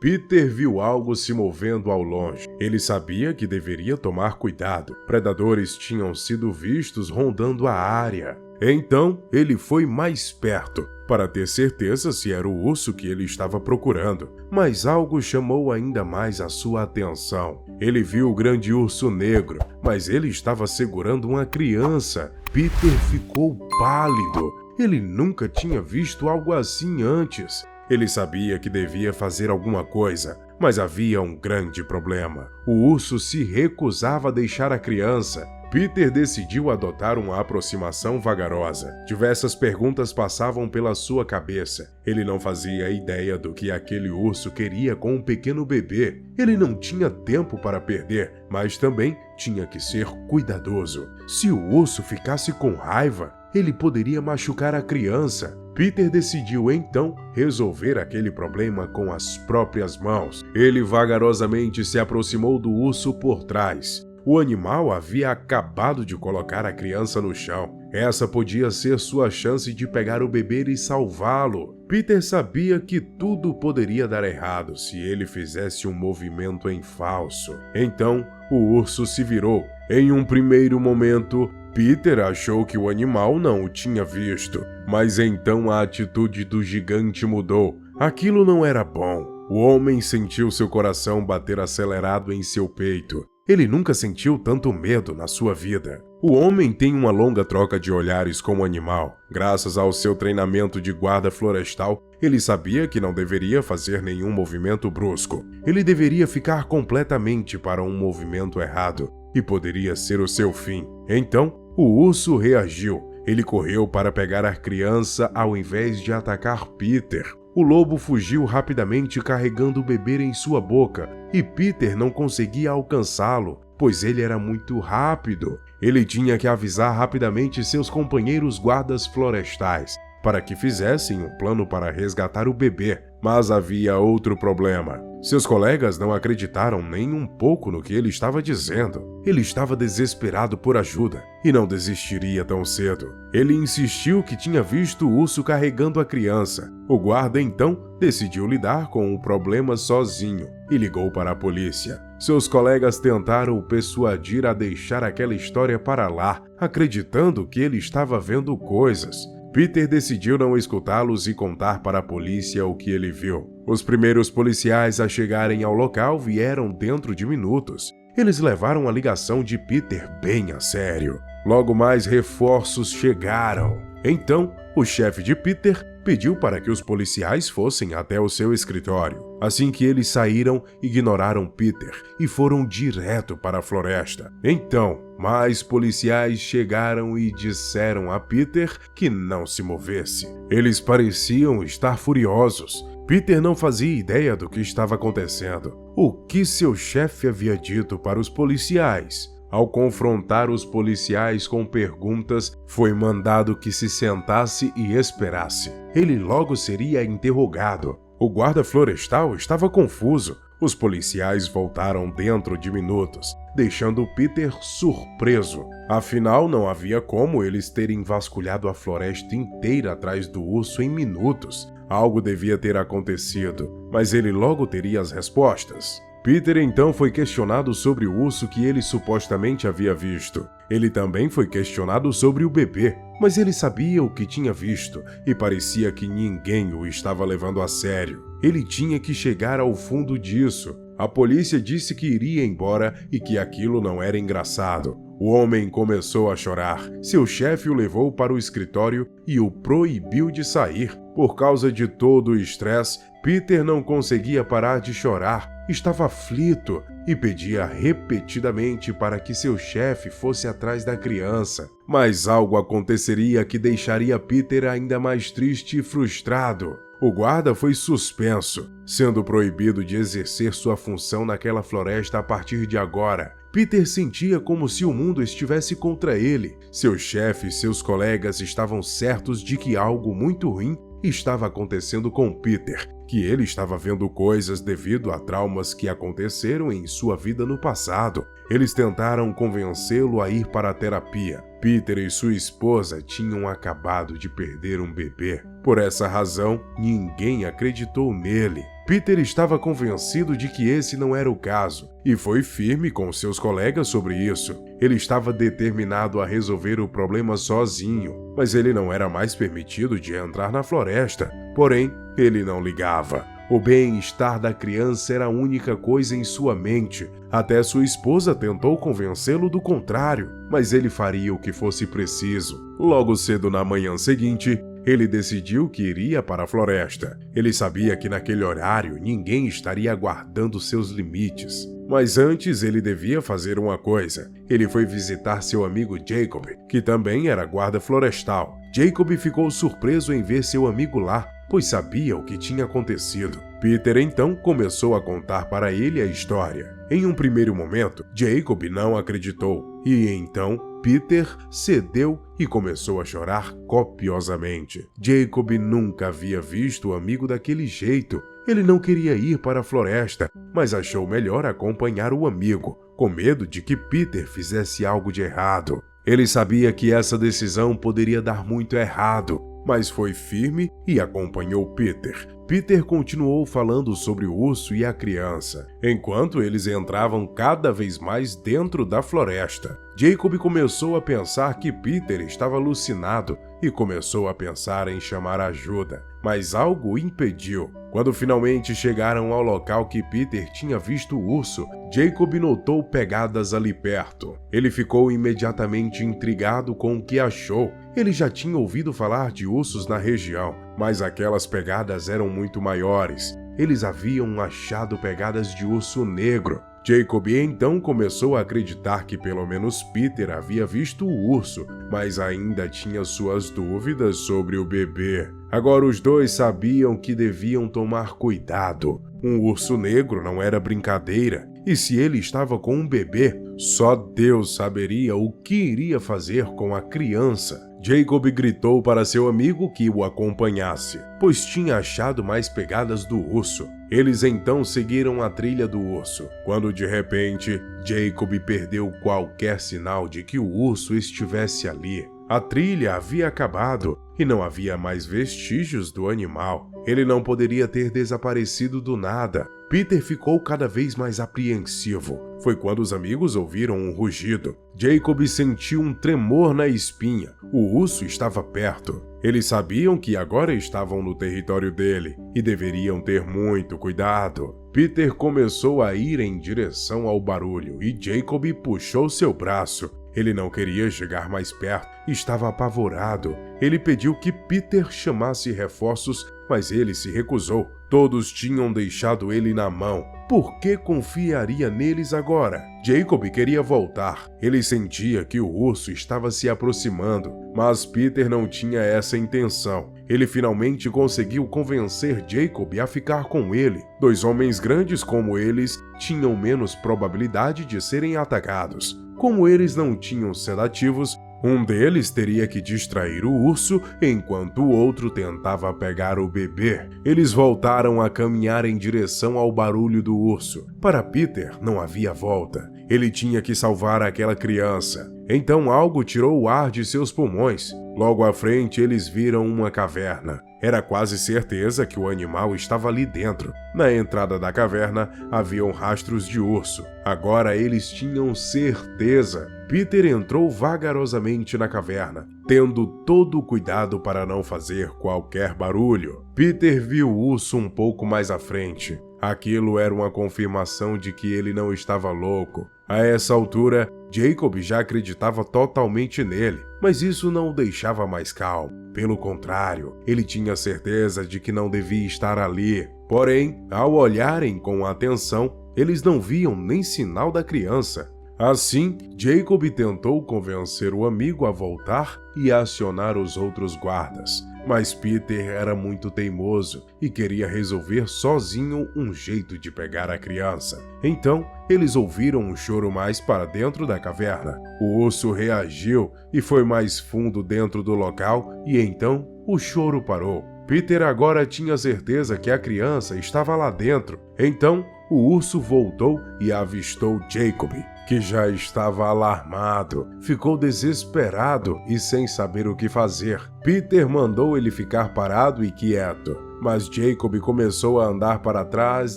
Peter viu algo se movendo ao longe. Ele sabia que deveria tomar cuidado. Predadores tinham sido vistos rondando a área. Então, ele foi mais perto, para ter certeza se era o urso que ele estava procurando. Mas algo chamou ainda mais a sua atenção. Ele viu o grande urso negro, mas ele estava segurando uma criança. Peter ficou pálido. Ele nunca tinha visto algo assim antes. Ele sabia que devia fazer alguma coisa, mas havia um grande problema. O urso se recusava a deixar a criança. Peter decidiu adotar uma aproximação vagarosa. Diversas perguntas passavam pela sua cabeça. Ele não fazia ideia do que aquele urso queria com um pequeno bebê. Ele não tinha tempo para perder, mas também tinha que ser cuidadoso. Se o urso ficasse com raiva, ele poderia machucar a criança. Peter decidiu então resolver aquele problema com as próprias mãos. Ele vagarosamente se aproximou do urso por trás. O animal havia acabado de colocar a criança no chão. Essa podia ser sua chance de pegar o bebê e salvá-lo. Peter sabia que tudo poderia dar errado se ele fizesse um movimento em falso. Então, o urso se virou. Em um primeiro momento, Peter achou que o animal não o tinha visto, mas então a atitude do gigante mudou. Aquilo não era bom. O homem sentiu seu coração bater acelerado em seu peito. Ele nunca sentiu tanto medo na sua vida. O homem tem uma longa troca de olhares com o animal. Graças ao seu treinamento de guarda florestal, ele sabia que não deveria fazer nenhum movimento brusco. Ele deveria ficar completamente para um movimento errado, e poderia ser o seu fim. Então, o urso reagiu. Ele correu para pegar a criança ao invés de atacar Peter. O lobo fugiu rapidamente carregando o bebê em sua boca, e Peter não conseguia alcançá-lo, pois ele era muito rápido. Ele tinha que avisar rapidamente seus companheiros guardas florestais, para que fizessem um plano para resgatar o bebê. Mas havia outro problema. Seus colegas não acreditaram nem um pouco no que ele estava dizendo. Ele estava desesperado por ajuda e não desistiria tão cedo. Ele insistiu que tinha visto o urso carregando a criança. O guarda então decidiu lidar com o problema sozinho e ligou para a polícia. Seus colegas tentaram o persuadir a deixar aquela história para lá, acreditando que ele estava vendo coisas. Peter decidiu não escutá-los e contar para a polícia o que ele viu. Os primeiros policiais a chegarem ao local vieram dentro de minutos. Eles levaram a ligação de Peter bem a sério. Logo mais reforços chegaram. Então, o chefe de Peter pediu para que os policiais fossem até o seu escritório. Assim que eles saíram, ignoraram Peter e foram direto para a floresta. Então, mais policiais chegaram e disseram a Peter que não se movesse. Eles pareciam estar furiosos. Peter não fazia ideia do que estava acontecendo. O que seu chefe havia dito para os policiais? Ao confrontar os policiais com perguntas, foi mandado que se sentasse e esperasse. Ele logo seria interrogado. O guarda florestal estava confuso. Os policiais voltaram dentro de minutos, deixando Peter surpreso. Afinal, não havia como eles terem vasculhado a floresta inteira atrás do urso em minutos. Algo devia ter acontecido, mas ele logo teria as respostas. Peter então foi questionado sobre o urso que ele supostamente havia visto. Ele também foi questionado sobre o bebê, mas ele sabia o que tinha visto e parecia que ninguém o estava levando a sério. Ele tinha que chegar ao fundo disso. A polícia disse que iria embora e que aquilo não era engraçado. O homem começou a chorar. Seu chefe o levou para o escritório e o proibiu de sair. Por causa de todo o estresse, Peter não conseguia parar de chorar. Estava aflito e pedia repetidamente para que seu chefe fosse atrás da criança. Mas algo aconteceria que deixaria Peter ainda mais triste e frustrado. O guarda foi suspenso, sendo proibido de exercer sua função naquela floresta a partir de agora. Peter sentia como se o mundo estivesse contra ele. Seu chefe e seus colegas estavam certos de que algo muito ruim estava acontecendo com Peter, que ele estava vendo coisas devido a traumas que aconteceram em sua vida no passado. Eles tentaram convencê-lo a ir para a terapia. Peter e sua esposa tinham acabado de perder um bebê. Por essa razão, ninguém acreditou nele. Peter estava convencido de que esse não era o caso e foi firme com seus colegas sobre isso. Ele estava determinado a resolver o problema sozinho, mas ele não era mais permitido de entrar na floresta. Porém, ele não ligava. O bem-estar da criança era a única coisa em sua mente. Até sua esposa tentou convencê-lo do contrário, mas ele faria o que fosse preciso. Logo cedo na manhã seguinte, ele decidiu que iria para a floresta. Ele sabia que naquele horário ninguém estaria guardando seus limites. Mas antes ele devia fazer uma coisa. Ele foi visitar seu amigo Jacob, que também era guarda florestal. Jacob ficou surpreso em ver seu amigo lá, pois sabia o que tinha acontecido. Peter então começou a contar para ele a história. Em um primeiro momento, Jacob não acreditou, e então Peter cedeu e começou a chorar copiosamente. Jacob nunca havia visto o amigo daquele jeito. Ele não queria ir para a floresta, mas achou melhor acompanhar o amigo, com medo de que Peter fizesse algo de errado. Ele sabia que essa decisão poderia dar muito errado, mas foi firme e acompanhou Peter. Peter continuou falando sobre o urso e a criança, enquanto eles entravam cada vez mais dentro da floresta. Jacob começou a pensar que Peter estava alucinado e começou a pensar em chamar ajuda, mas algo o impediu. Quando finalmente chegaram ao local que Peter tinha visto o urso, Jacob notou pegadas ali perto. Ele ficou imediatamente intrigado com o que achou. Ele já tinha ouvido falar de ursos na região, mas aquelas pegadas eram muito maiores. Eles haviam achado pegadas de urso negro. Jacob então começou a acreditar que pelo menos Peter havia visto o urso, mas ainda tinha suas dúvidas sobre o bebê. Agora os dois sabiam que deviam tomar cuidado. Um urso negro não era brincadeira, e se ele estava com um bebê, só Deus saberia o que iria fazer com a criança. Jacob gritou para seu amigo que o acompanhasse, pois tinha achado mais pegadas do urso. Eles então seguiram a trilha do urso, quando de repente Jacob perdeu qualquer sinal de que o urso estivesse ali. A trilha havia acabado e não havia mais vestígios do animal. Ele não poderia ter desaparecido do nada. Peter ficou cada vez mais apreensivo. Foi quando os amigos ouviram um rugido. Jacob sentiu um tremor na espinha. O urso estava perto. Eles sabiam que agora estavam no território dele e deveriam ter muito cuidado. Peter começou a ir em direção ao barulho e Jacob puxou seu braço. Ele não queria chegar mais perto, estava apavorado. Ele pediu que Peter chamasse reforços, mas ele se recusou. Todos tinham deixado ele na mão. Por que confiaria neles agora? Jacob queria voltar. Ele sentia que o urso estava se aproximando, mas Peter não tinha essa intenção. Ele finalmente conseguiu convencer Jacob a ficar com ele. Dois homens grandes como eles tinham menos probabilidade de serem atacados. Como eles não tinham sedativos, um deles teria que distrair o urso enquanto o outro tentava pegar o bebê. Eles voltaram a caminhar em direção ao barulho do urso. Para Peter, não havia volta. Ele tinha que salvar aquela criança. Então algo tirou o ar de seus pulmões. Logo à frente, eles viram uma caverna. Era quase certeza que o animal estava ali dentro. Na entrada da caverna, haviam rastros de urso. Agora eles tinham certeza. Peter entrou vagarosamente na caverna, tendo todo o cuidado para não fazer qualquer barulho. Peter viu o urso um pouco mais à frente. Aquilo era uma confirmação de que ele não estava louco. A essa altura, Jacob já acreditava totalmente nele, mas isso não o deixava mais calmo. Pelo contrário, ele tinha certeza de que não devia estar ali. Porém, ao olharem com atenção, eles não viam nem sinal da criança. Assim, Jacob tentou convencer o amigo a voltar e a acionar os outros guardas. Mas Peter era muito teimoso e queria resolver sozinho um jeito de pegar a criança. Então, eles ouviram um choro mais para dentro da caverna. O urso reagiu e foi mais fundo dentro do local e então o choro parou. Peter agora tinha certeza que a criança estava lá dentro. Então, o urso voltou e avistou Jacob, que já estava alarmado. Ficou desesperado e sem saber o que fazer. Peter mandou ele ficar parado e quieto. mas Jacob começou a andar para trás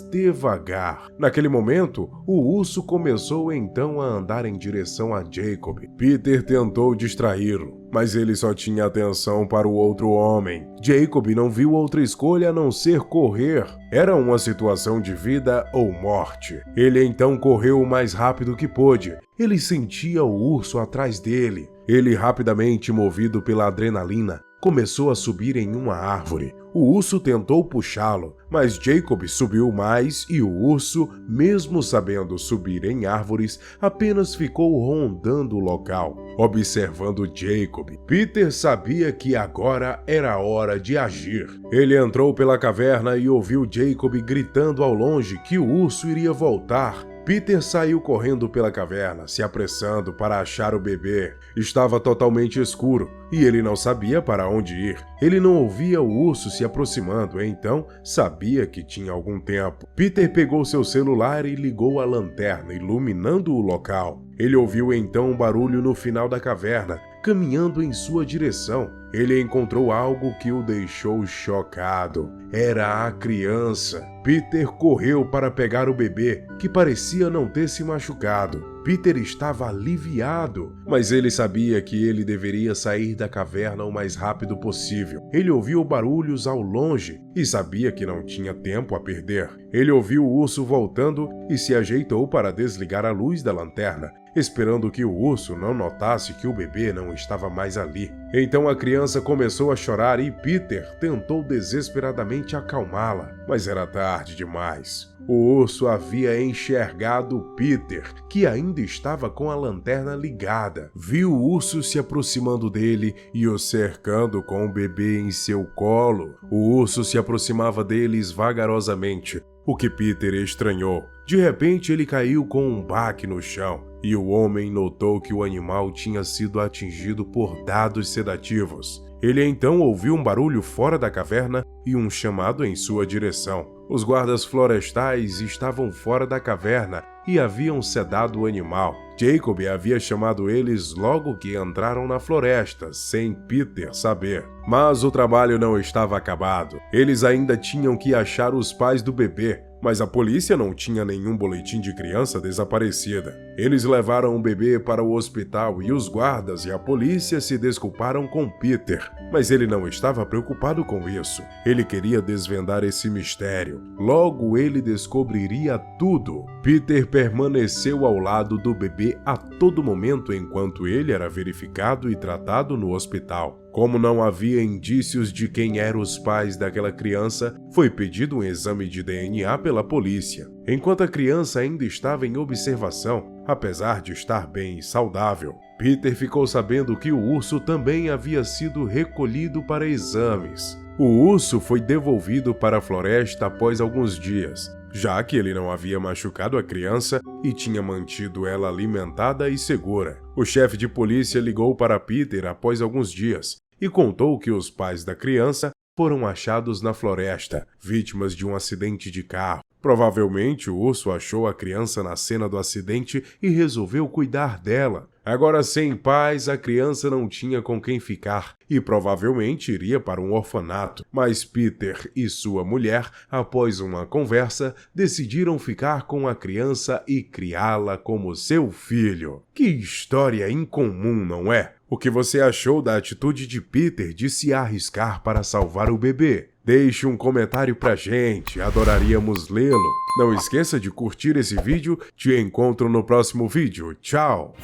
devagar. Naquele momento, o urso começou então a andar em direção a Jacob. Peter tentou distraí-lo, mas ele só tinha atenção para o outro homem. Jacob não viu outra escolha a não ser correr. Era uma situação de vida ou morte. Ele então correu o mais rápido que pôde. Ele sentia o urso atrás dele. Ele, rapidamente movido pela adrenalina, começou a subir em uma árvore. O urso tentou puxá-lo, mas Jacob subiu mais e o urso, mesmo sabendo subir em árvores, apenas ficou rondando o local, observando Jacob. Peter sabia que agora era hora de agir. Ele entrou pela caverna e ouviu Jacob gritando ao longe que o urso iria voltar. Peter saiu correndo pela caverna, se apressando para achar o bebê. Estava totalmente escuro e ele não sabia para onde ir. Ele não ouvia o urso se aproximando, então sabia que tinha algum tempo. Peter pegou seu celular e ligou a lanterna, iluminando o local. Ele ouviu então um barulho no final da caverna, caminhando em sua direção. Ele encontrou algo que o deixou chocado. Era a criança. Peter correu para pegar o bebê, que parecia não ter se machucado. Peter estava aliviado, mas ele sabia que ele deveria sair da caverna o mais rápido possível. Ele ouviu barulhos ao longe e sabia que não tinha tempo a perder. Ele ouviu o urso voltando e se ajeitou para desligar a luz da lanterna, esperando que o urso não notasse que o bebê não estava mais ali. Então a criança começou a chorar e Peter tentou desesperadamente acalmá-la, mas era tarde demais. O urso havia enxergado Peter, que ainda estava com a lanterna ligada. Viu o urso se aproximando dele e o cercando com o bebê em seu colo. O urso se aproximava deles vagarosamente, o que Peter estranhou. De repente ele caiu com um baque no chão, e o homem notou que o animal tinha sido atingido por dados sedativos. Ele então ouviu um barulho fora da caverna e um chamado em sua direção. Os guardas florestais estavam fora da caverna e haviam sedado o animal. Jacob havia chamado eles logo que entraram na floresta, sem Peter saber. Mas o trabalho não estava acabado. Eles ainda tinham que achar os pais do bebê, mas a polícia não tinha nenhum boletim de criança desaparecida. Eles levaram o bebê para o hospital e os guardas e a polícia se desculparam com Peter, mas ele não estava preocupado com isso. Ele queria desvendar esse mistério. Logo ele descobriria tudo. Peter permaneceu ao lado do bebê a todo momento enquanto ele era verificado e tratado no hospital. Como não havia indícios de quem eram os pais daquela criança, foi pedido um exame de DNA pela polícia. Enquanto a criança ainda estava em observação, apesar de estar bem e saudável, Peter ficou sabendo que o urso também havia sido recolhido para exames. O urso foi devolvido para a floresta após alguns dias, já que ele não havia machucado a criança e tinha mantido ela alimentada e segura. O chefe de polícia ligou para Peter após alguns dias e contou que os pais da criança foram achados na floresta, vítimas de um acidente de carro. Provavelmente o urso achou a criança na cena do acidente e resolveu cuidar dela. Agora, sem pais, a criança não tinha com quem ficar e provavelmente iria para um orfanato. Mas Peter e sua mulher, após uma conversa, decidiram ficar com a criança e criá-la como seu filho. Que história incomum, não é? O que você achou da atitude de Peter de se arriscar para salvar o bebê? Deixe um comentário pra gente, adoraríamos lê-lo. Não esqueça de curtir esse vídeo, te encontro no próximo vídeo. Tchau!